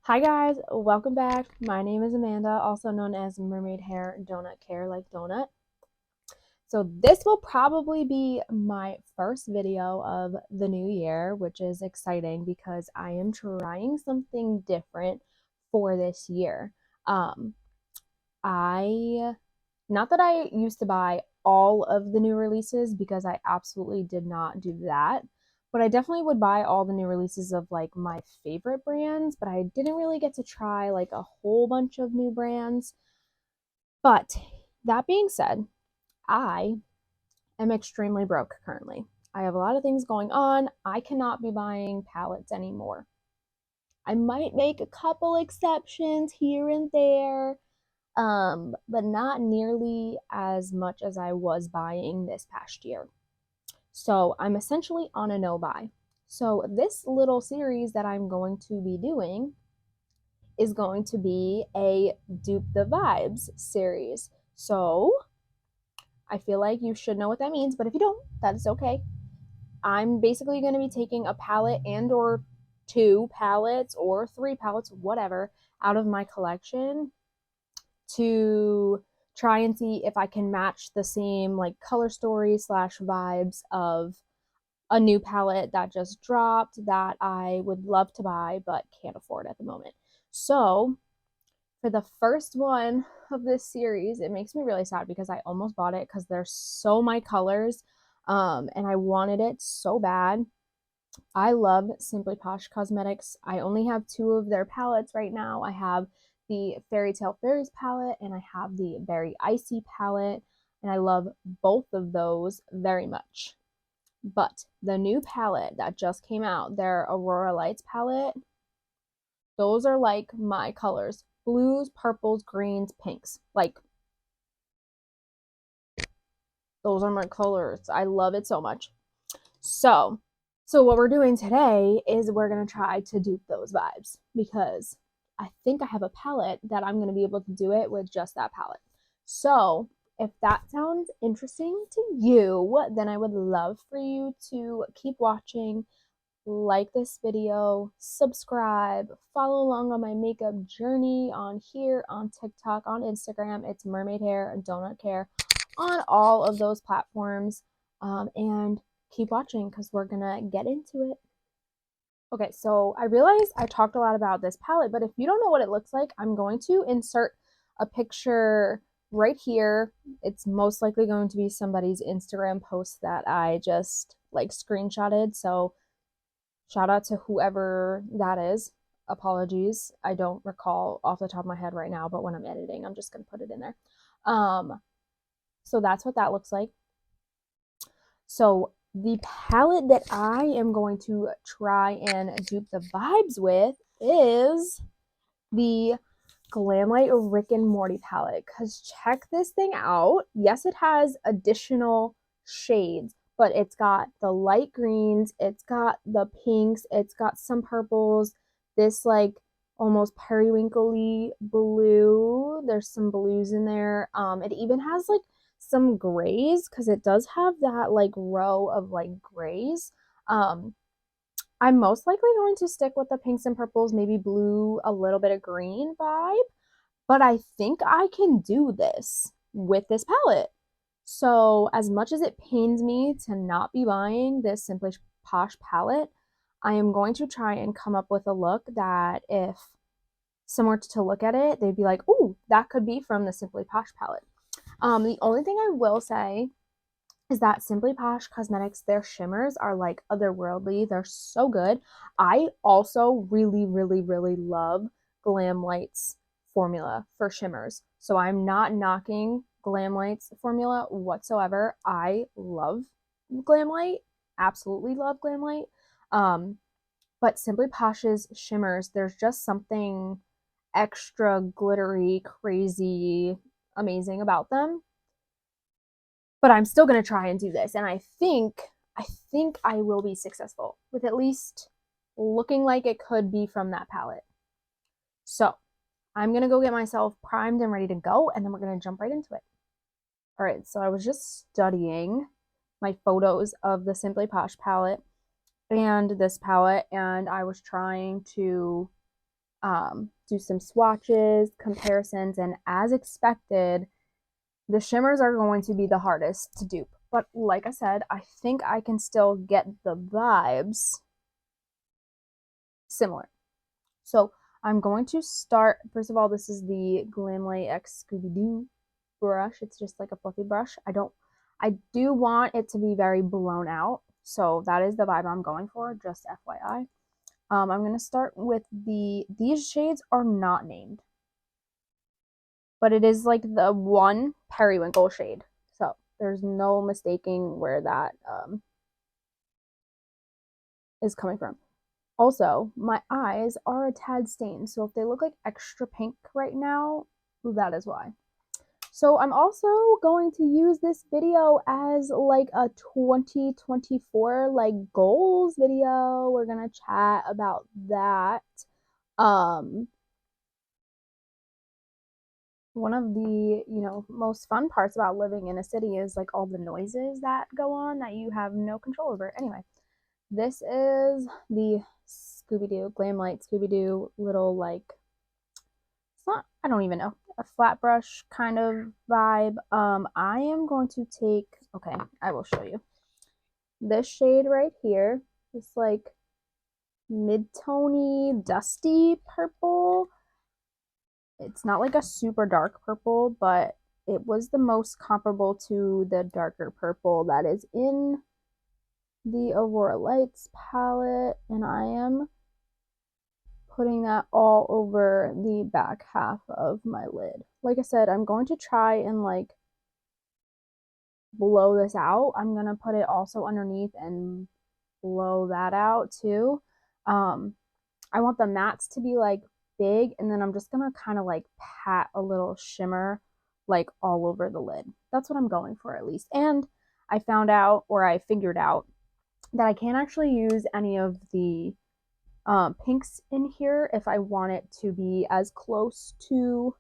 Hi guys, welcome back. My name is Amanda, also known as Mermaid Hair Donut Care like donut. So this will probably be my first video of the new year, which is exciting because I am trying something different for this year. Um, I Not that I used to buy all of the new releases because I absolutely did not do that. But I definitely would buy all the new releases of like my favorite brands, but I didn't really get to try like a whole bunch of new brands. But that being said, I am extremely broke currently. I have a lot of things going on. I cannot be buying palettes anymore. I might make a couple exceptions here and there, but not nearly as much as I was buying this past year. So I'm essentially on a no buy. So this little series that I'm going to be doing is going to be a Dupe the Vibes series. So I feel like you should know what that means, but if you don't, that is okay. I'm basically going to be taking a palette and or two palettes or three palettes, whatever, out of my collection to try and see if I can match the same like color story slash vibes of a new palette that just dropped that I would love to buy but can't afford at the moment. So for the first one of this series, it makes me really sad because I almost bought it because they're so my colors, and I wanted it so bad. I love Simply Posh Cosmetics. I only have two of their palettes right now. I have the Fairy Tale Fairies palette and I have the Berry Icy palette, and I love both of those very much. But the new palette that just came out, their Aurora Lights palette, those are like my colors. Blues, purples, greens, pinks. Like, those are my colors. I love it so much. So, what we're doing today is we're going to try to dupe those vibes because I think I have a palette that I'm going to be able to do it with just that palette. So, if that sounds interesting to you, then I would love for you to keep watching, like this video, subscribe, follow along on my makeup journey on here, on TikTok, on Instagram. It's Mermaid Hair and Donut Care on all of those platforms. And keep watching because we're gonna get into it. Okay, so I realized I talked a lot about this palette, but if you don't know what it looks like, I'm going to insert a picture right here. It's most likely going to be somebody's Instagram post that I just like screenshotted. So shout out to whoever that is. Apologies. I don't recall off the top of my head right now, but when I'm editing, I'm just going to put it in there. So that's what that looks like. So the palette that I am going to try and dupe the vibes with is the Glamlite Rick and Morty palette. Because check this thing out. Yes, it has additional shades, but it's got the light greens, it's got the pinks, it's got some purples, this like almost periwinkly blue. There's some blues in there. It even has like some grays because it does have that like row of like grays. I'm most likely going to stick with the pinks and purples, maybe blue, a little bit of green vibe, but I think I can do this with this palette. So as much as it pains me to not be buying this Simply Posh palette, I am going to try and come up with a look that if someone were to look at it, they'd be like, "Ooh, that could be from the Simply Posh palette." The only thing I will say is that Simply Posh Cosmetics, their shimmers are like otherworldly. They're so good. I also really, really, really love Glamlite's formula for shimmers. So I'm not knocking Glamlite's formula whatsoever. I love Glamlite, absolutely love Glamlite. But Simply Posh's shimmers, there's just something extra glittery, crazy, amazing about them. But I'm still going to try and do this, and I think I will be successful with at least looking like it could be from that palette. So I'm going to go get myself primed and ready to go, and then we're going to jump right into it. All right, so I was just studying my photos of the Simply Posh palette and this palette, and I was trying to do some swatches, comparisons, and as expected, the shimmers are going to be the hardest to dupe. But like I said, I think I can still get the vibes similar. So I'm going to start, first of all, this is the Glamlite X Scooby Doo brush. It's just like a fluffy brush. I do want it to be very blown out. So that is the vibe I'm going for, just FYI. I'm going to start with these shades are not named, but it is like the one periwinkle shade. So there's no mistaking where that is coming from. Also, my eyes are a tad stained, so if they look like extra pink right now, that is why. So I'm also going to use this video as like a 2024 like goals video. We're gonna chat about that. One of the, most fun parts about living in a city is like all the noises that go on that you have no control over. Anyway, this is the Scooby Doo, Glamlite Scooby Doo little like, it's not, I don't even know, a flat brush kind of vibe. I am going to take, okay, I will show you. This shade right here, this like mid-tony, dusty purple. It's not like a super dark purple, but it was the most comparable to the darker purple that is in the Aurora Lights palette, and I am putting that all over the back half of my lid. Like I said, I'm going to try and like blow this out. I'm going to put it also underneath and blow that out too. I want the mattes to be like big, and then I'm just gonna kind of like pat a little shimmer like all over the lid. That's what I'm going for at least. And I found out, or I figured out, that I can't actually use any of the pinks in here if I want it to be as close to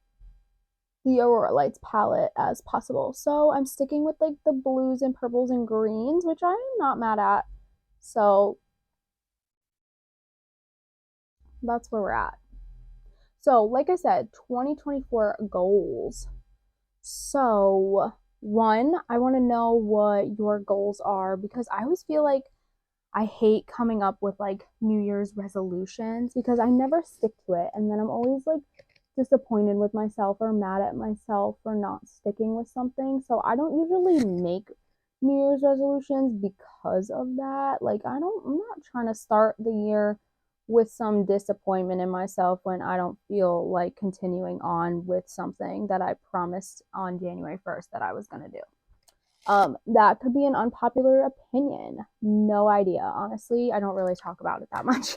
the Aurora Lights palette as possible. So I'm sticking with like the blues and purples and greens, which I'm not mad at. So that's where we're at. So, like I said, 2024 goals. So, one, I want to know what your goals are because I always feel like I hate coming up with like New Year's resolutions because I never stick to it. And then I'm always like disappointed with myself or mad at myself for not sticking with something. So, I don't usually make New Year's resolutions because of that. Like, I'm not trying to start the year with some disappointment in myself when I don't feel like continuing on with something that I promised on January 1st that I was going to do. That could be an unpopular opinion. No idea. Honestly, I don't really talk about it that much.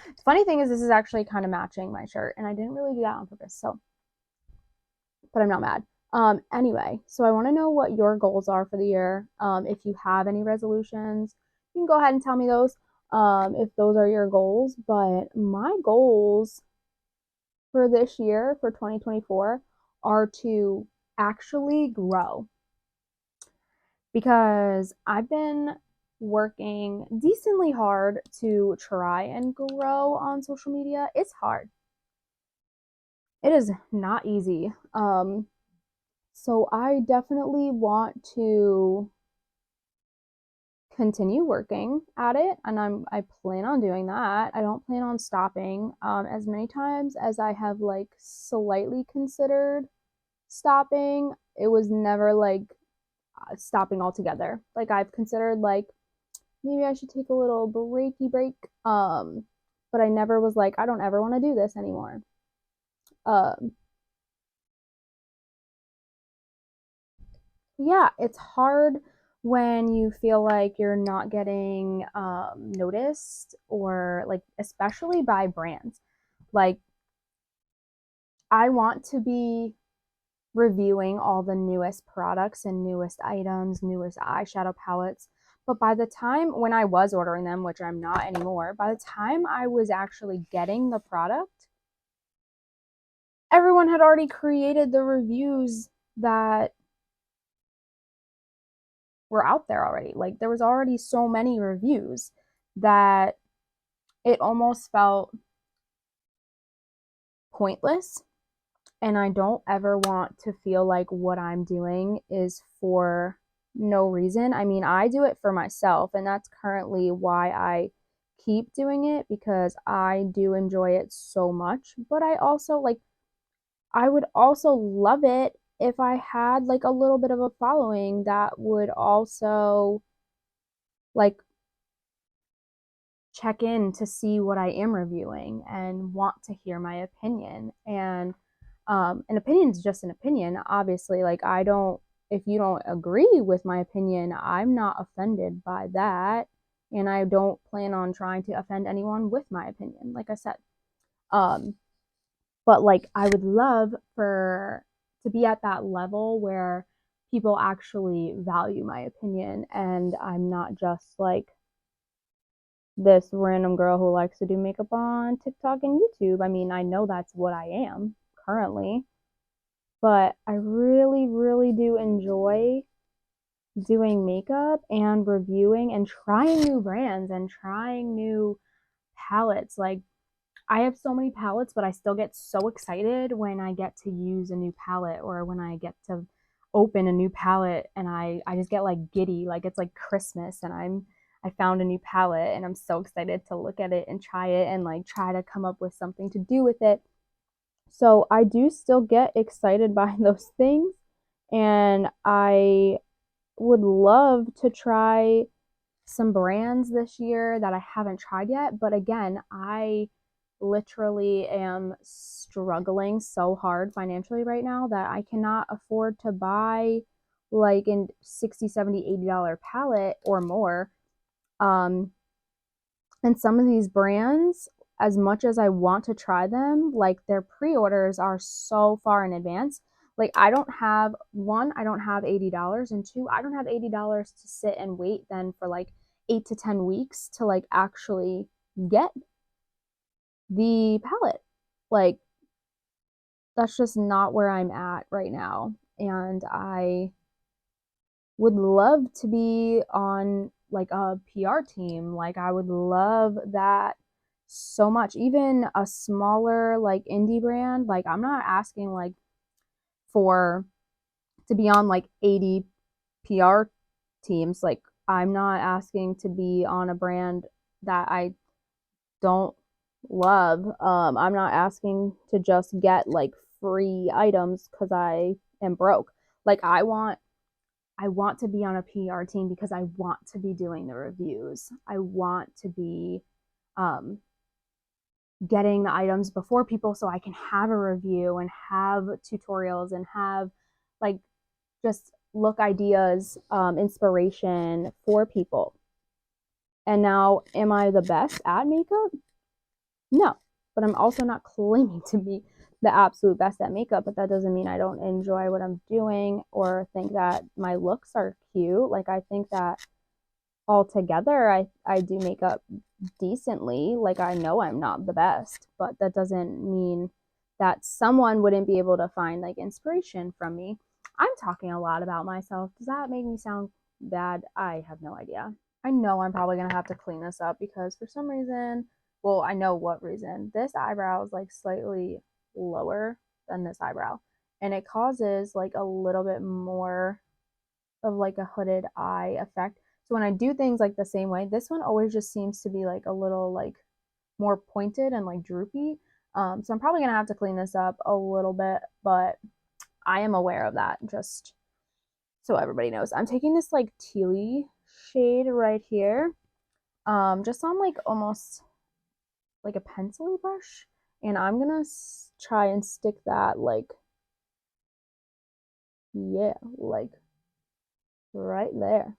The funny thing is, this is actually kind of matching my shirt, and I didn't really do that on purpose, so, but I'm not mad. Anyway, so I want to know what your goals are for the year. If you have any resolutions, you can go ahead and tell me those. If those are your goals. But my goals for this year, for 2024, are to actually grow because I've been working decently hard to try and grow on social media. It's hard. It is not easy. So I definitely want to continue working at it, and I plan on doing that. I don't plan on stopping. As many times as I have like slightly considered stopping, it was never like stopping altogether. Like I've considered like maybe I should take a little break, but I never was like I don't ever want to do this anymore. Um, yeah, it's hard when you feel like you're not getting noticed, or like especially by brands. Like I want to be reviewing all the newest products and newest items, newest eyeshadow palettes. But by the time when I was ordering them, which I'm not anymore, by the time I was actually getting the product, everyone had already created the reviews that were out there already. Like there was already so many reviews that it almost felt pointless, and I don't ever want to feel like what I'm doing is for no reason. I mean, I do it for myself, and that's currently why I keep doing it, because I do enjoy it so much. But I also like, I would also love it if I had like a little bit of a following that would also like check in to see what I am reviewing and want to hear my opinion. And an opinion is just an opinion. Obviously, like, I don't, if you don't agree with my opinion, I'm not offended by that. And I don't plan on trying to offend anyone with my opinion, like I said. Um, but like, I would love for to be at that level where people actually value my opinion and I'm not just like this random girl who likes to do makeup on TikTok and YouTube. I mean, I know that's what I am currently, but I really, really do enjoy doing makeup and reviewing and trying new brands and trying new palettes. Like, I have so many palettes, but I still get so excited when I get to use a new palette or when I get to open a new palette, and I just get like giddy, like it's like Christmas and I found a new palette and I'm so excited to look at it and try it and like try to come up with something to do with it. So I do still get excited by those things, and I would love to try some brands this year that I haven't tried yet. But again, I literally am struggling so hard financially right now that I cannot afford to buy like a 60, 70, $80 palette or more. And some of these brands, as much as I want to try them, like, their pre-orders are so far in advance. Like, I don't have, one, I don't have $80, and two, I don't have $80 to sit and wait then for like 8 to 10 weeks to like actually get the palette. Like, that's just not where I'm at right now. And I would love to be on like a PR team. Like, I would love that so much. Even a smaller like indie brand, like, I'm not asking like for to be on like 80 PR teams. Like, I'm not asking to be on a brand that I don't love. I'm not asking to just get like free items because I am broke. Like, I want to be on a PR team because I want to be doing the reviews. I want to be um, getting the items before people so I can have a review and have tutorials and have like just look ideas, inspiration for people. And now, am I the best at makeup? No, but I'm also not claiming to be the absolute best at makeup, but that doesn't mean I don't enjoy what I'm doing or think that my looks are cute. Like, I think that altogether, I do makeup decently. Like, I know I'm not the best, but that doesn't mean that someone wouldn't be able to find like inspiration from me. I'm talking a lot about myself. Does that make me sound bad? I have no idea. I know I'm probably gonna have to clean this up because for some reason, well, I know what reason. This eyebrow is like slightly lower than this eyebrow, and it causes like a little bit more of like a hooded eye effect. So when I do things like the same way, this one always just seems to be like a little like more pointed and like droopy. So I'm probably gonna have to clean this up a little bit, but I am aware of that, just so everybody knows. I'm taking this like tealy shade right here, just on like almost like a pencil brush, and I'm gonna try and stick that like, yeah, like right there.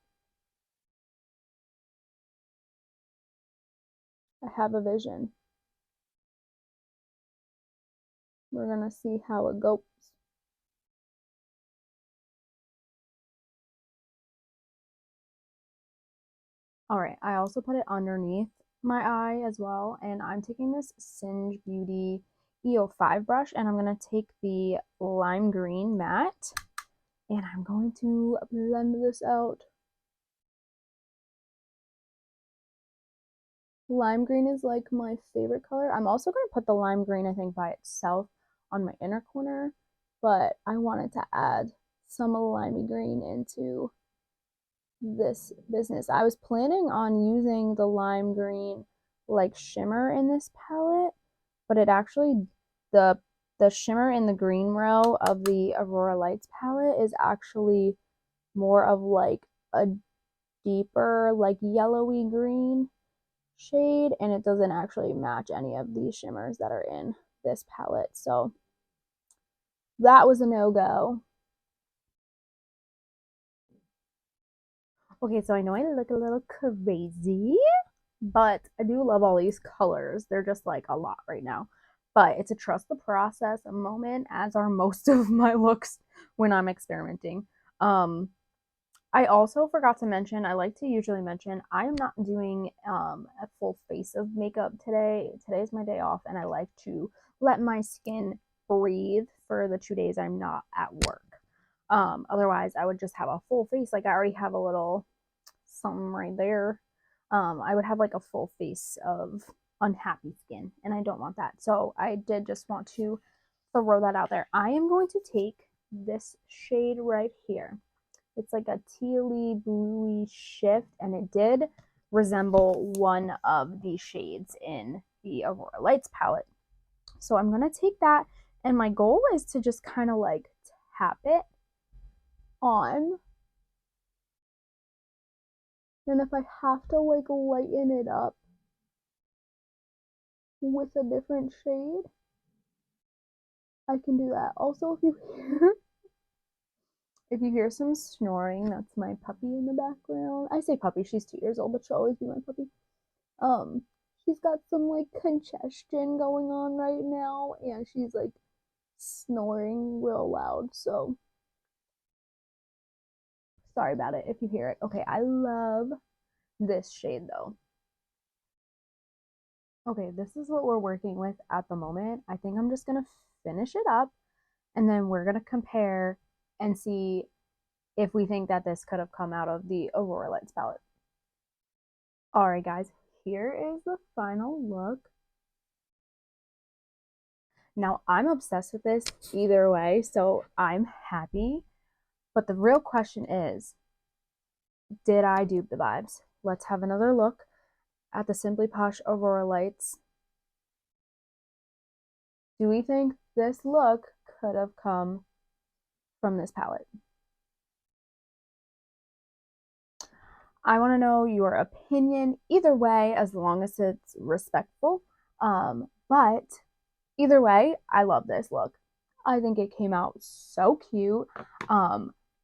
I have a vision. We're gonna see how it goes. All right, I also put it underneath my eye as well, and I'm taking this Singe Beauty EO5 brush, and I'm gonna take the lime green matte, and I'm going to blend this out Lime green is like my favorite color. I'm also going to put the lime green, I think, by itself on my inner corner, but I wanted to add some limey green into this business. I was planning on using the lime green like shimmer in this palette, but it actually, the shimmer in the green row of the Aurora Lights palette is actually more of like a deeper like yellowy green shade, and it doesn't actually match any of these shimmers that are in this palette, so that was a no-go. Okay, so I know I look a little crazy, but I do love all these colors. They're just like a lot right now. But it's a trust the process moment, as are most of my looks when I'm experimenting. I also forgot to mention, I like to usually mention, I am not doing a full face of makeup today. Today's my day off, and I like to let my skin breathe for the 2 days I'm not at work. Otherwise, I would just have a full face. Like, I already have a little something right there. I would have like a full face of unhappy skin, and I don't want that. So I did just want to throw that out there. I am going to take this shade right here. It's like a tealy bluey shift, and it did resemble one of the shades in the Aurora Lights palette. So I'm going to take that, and my goal is to just kind of like tap it on. And if I have to like lighten it up with a different shade, I can do that. Also, if you hear some snoring, that's my puppy in the background. I say puppy, she's 2 years old, but she'll always be my puppy. She's got some like congestion going on right now, and she's like snoring real loud, so sorry about it if you hear it. Okay, I love this shade though. Okay, this is what we're working with at the moment. I think I'm just gonna finish it up, and then we're gonna compare and see if we think that this could have come out of the Aurora Lights palette. Alright guys, here is the final look. Now, I'm obsessed with this either way, so I'm happy. But the real question is, did I dupe the vibes? Let's have another look at the Simply Posh Aurora Lights. Do we think this look could have come from this palette? I want to know your opinion either way, as long as it's respectful. But either way, I love this look. I think it came out so cute.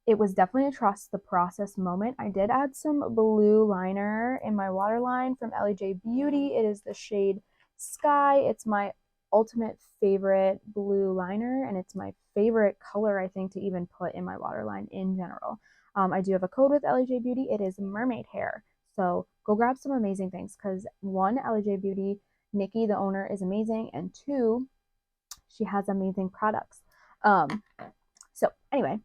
It was definitely a trust the process moment. I did add some blue liner in my waterline from Elli Beauty. It is the shade Sky. It's my ultimate favorite blue liner, and it's my favorite color, I think, to even put in my waterline in general. I do have a code with Elli Beauty. It is MERMAIDHAIR. So go grab some amazing things, because one, Elli Beauty, Nikki, the owner, is amazing, and two, she has amazing products. So anyway,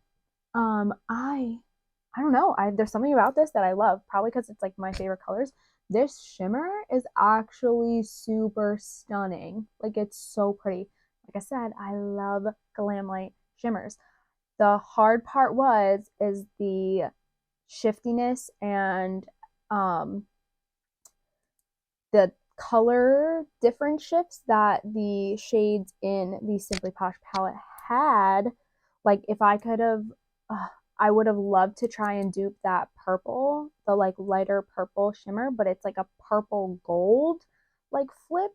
I don't know. There's something about this that I love, probably because it's like my favorite colors. This shimmer is actually super stunning. Like, it's so pretty. Like I said, I love Glamlite shimmers. The hard part is the shiftiness and the color difference shifts that the shades in the Simply Posh palette had. Like, if I could have, I would have loved to try and dupe that purple, the like lighter purple shimmer, but it's like a purple gold like flip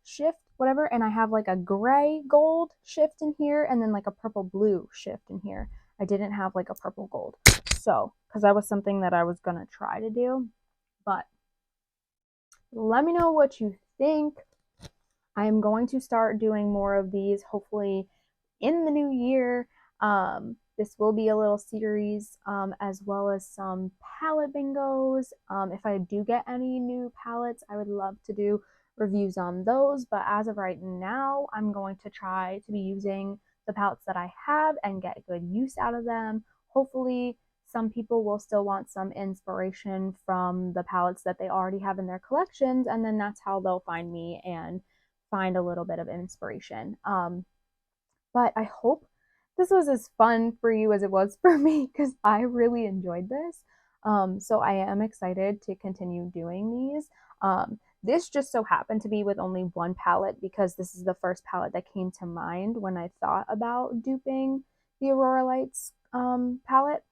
shift, whatever, and I have like a gray gold shift in here, and then like a purple blue shift in here. I didn't have like a purple gold, so because that was something that I was gonna try to do. But let me know what you think. I am going to start doing more of these, hopefully in the new year. This will be a little series, as well as some palette bingos. If I do get any new palettes, I would love to do reviews on those. But as of right now, I'm going to try to be using the palettes that I have and get good use out of them. Hopefully some people will still want some inspiration from the palettes that they already have in their collections, and then that's how they'll find me and find a little bit of inspiration. But I hope this was as fun for you as it was for me, because I really enjoyed this. So I am excited to continue doing these. This just so happened to be with only one palette, because this is the first palette that came to mind when I thought about duping the Aurora Lights palette.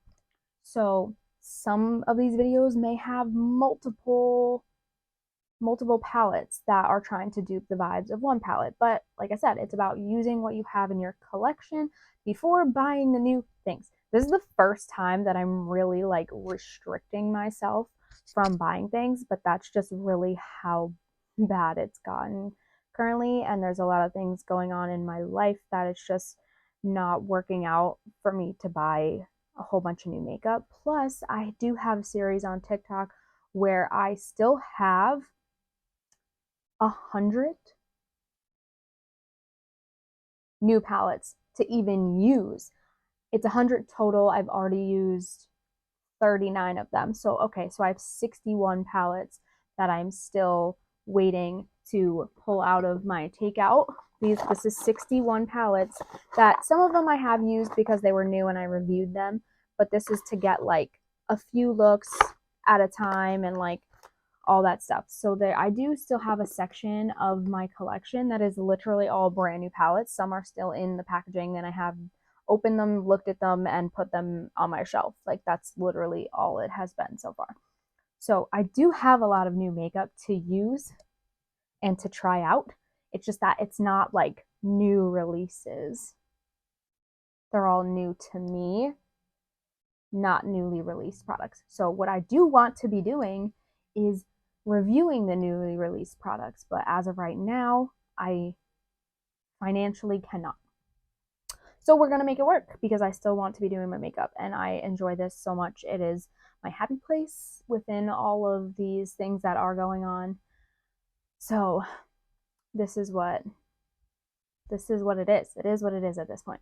So some of these videos may have multiple palettes that are trying to dupe the vibes of one palette. But like I said, it's about using what you have in your collection before buying the new things. This is the first time that I'm really like restricting myself from buying things, but that's just really how bad it's gotten currently. And there's a lot of things going on in my life that it's just not working out for me to buy a whole bunch of new makeup. Plus, I do have a series on TikTok where I still have 100 new palettes to even use. It's 100 total. I've already used 39 of them. So, okay, so I have 61 palettes that I'm still waiting to pull out of my takeout. This is 61 palettes that some of them I have used because they were new and I reviewed them, but this is to get like a few looks at a time and like all that stuff. So there, I do still have a section of my collection that is literally all brand new palettes. Some are still in the packaging, and I have opened them, looked at them, and put them on my shelf. Like that's literally all it has been so far. So I do have a lot of new makeup to use and to try out. It's just that it's not like new releases. They're all new to me, not newly released products. So what I do want to be doing is reviewing the newly released products, but as of right now, I financially cannot. So we're gonna make it work because I still want to be doing my makeup and I enjoy this so much. It is my happy place within all of these things that are going on. So this is what it is. It is what it is at this point.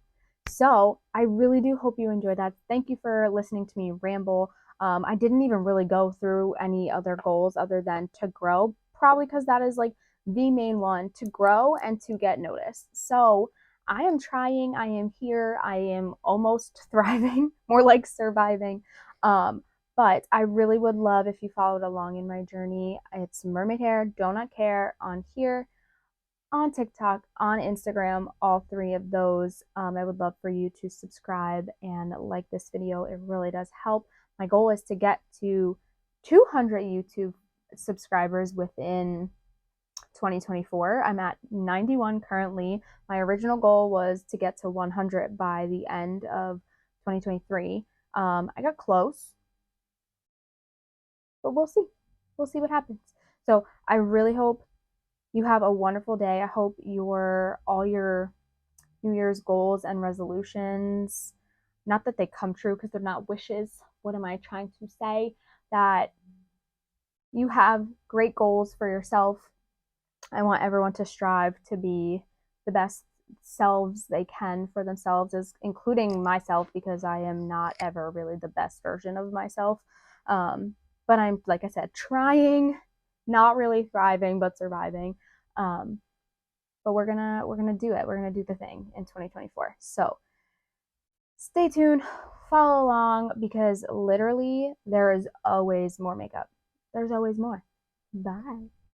So I really do hope you enjoyed that. Thank you for listening to me ramble. I didn't even really go through any other goals other than to grow, probably because that is like the main one, to grow and to get noticed. So I am trying, I am here, I am almost thriving, more like surviving. But I really would love if you followed along in my journey. It's Mermaid Hair, Donut Care on here, on TikTok, on Instagram, all three of those. I would love for you to subscribe and like this video. It really does help. My goal is to get to 200 YouTube subscribers within 2024. I'm at 91 currently. My original goal was to get to 100 by the end of 2023. I got close, but we'll see. We'll see what happens. So I really hope you have a wonderful day. I hope all your New Year's goals and resolutions, not that they come true because they're not wishes. What am I trying to say? That you have great goals for yourself. I want everyone to strive to be the best selves they can for themselves, as including myself, because I am not ever really the best version of myself. But I'm, like I said, trying, not really thriving, but surviving. But we're gonna do it. We're gonna do the thing in 2024. So stay tuned, follow along, because literally there is always more makeup. There's always more. Bye.